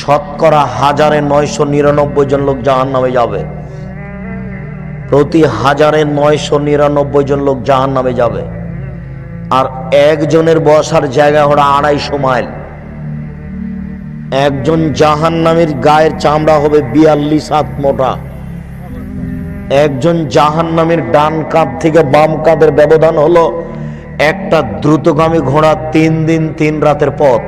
শতকরা 1999 জন লোক জাহান্নামে যাবে। প্রতি 1999 জন লোক জাহান্নামে যাবে। আর একজনের বসার জায়গা হলো 250 মাইল। একজন জাহান্নামীর গায়ের চামড়া হবে 42 হাত মোটা। একজন জাহান্নামীর ডান কাঁধ থেকে বাম কাঁধের ব্যবধান হলো একটা দ্রুতগামী ঘোড়া 3 দিন 3 রাতের পথ।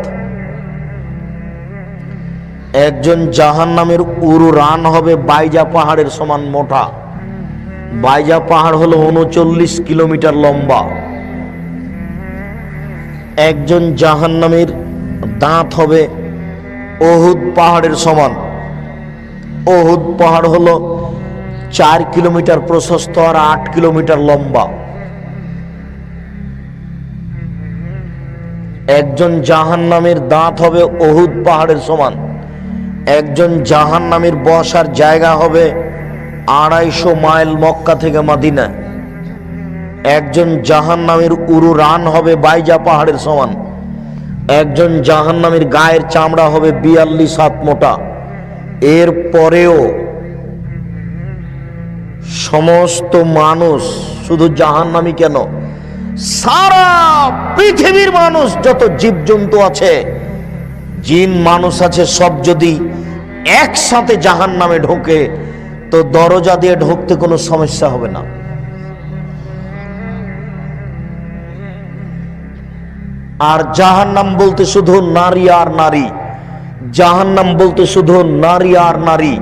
একজন জাহান্নামীর উরু রান হবে বাইজা পাহাড়ের সমান মোটা। বাইজা পাহাড় হলো 39 কিলোমিটার লম্বা। একজন জাহান্নামীর দাঁত হবে ওহুদ পাহাড়ের সমান। ওহুদ পাহাড় হলো 4 কিলোমিটার প্রশস্ত আর 8 কিলোমিটার লম্বা। একজন জাহান্নামীর দাঁত হবে ওহুদ পাহাড়ের সমান। একজন জাহান্নামীর বসার জায়গা হবে 250 মাইল মক্কা থেকে মদিনা। একজন জাহান্নামীর উরু রান হবে বাইজা পাহাড়ের সমান। একজন জাহান্নামীর গায়ের চামড়া হবে 42 হাত মোটা। এর পরেও সমস্ত মানুষ, শুধু জাহান্নামী কেন, সারা পৃথিবীর মানুষ, যত জীবজন্তু আছে, জিন মানুষ আছে, সব যদি একসাথে জাহান্নামে ঢোকে তো দরজা দিয়ে ঢুকতে কোনো সমস্যা হবে না। আর জাহান্নাম বলতে শুধু নারী আর নারী, জাহান্নাম বলতে শুধু নারী আর নারী,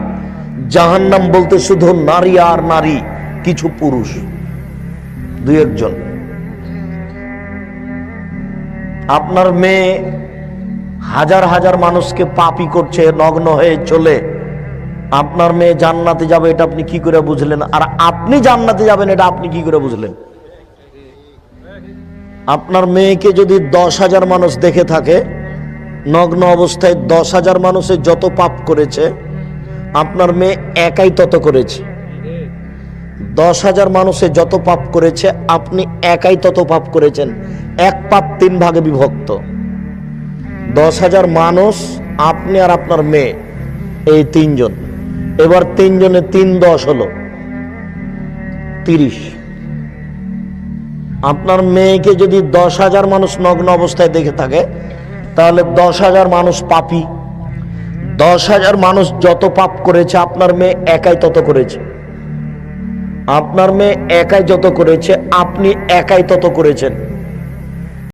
জাহান্নাম বলতে শুধু নারী আর নারী, কিছু পুরুষ 2-1 জন। আপনার মেয়ে হাজার হাজার মানুষকে পাপী করছে, নগ্ন হয়ে চলে, আপনার মেয়ে জান্নাতে যাবে এটা আপনি কি করে বুঝলেন? আর আপনি জান্নাতে যাবেন এটা আপনি কি করে বুঝলেন? আপনার মেয়েকে যদি 10,000 মানুষ দেখে থাকে নগ্ন অবস্থায়, 10,000 মানুষে যত পাপ করেছে আপনার মেয়ে একাই তত করেছে। 10,000 মানুষে যত পাপ করেছে আপনি একাই তত পাপ করেছেন। এক পাপ 3 ভাগে বিভক্ত। 10,000 মানুষ, আপনি আর আপনার মেয়ে, এই 3 জন। এবার 3 জনে 3 10 হলো 30। আপনার মেয়েকে যদি 10,000 মানুষ নগ্ন অবস্থায় দেখে থাকে তাহলে 10,000 মানুষ পাপী। 10,000 মানুষ যত পাপ করেছে আপনার মেয়ে একাই তত করেছে। আপনার মেয়ে একাই যত করেছে আপনি একাই তত করেছেন।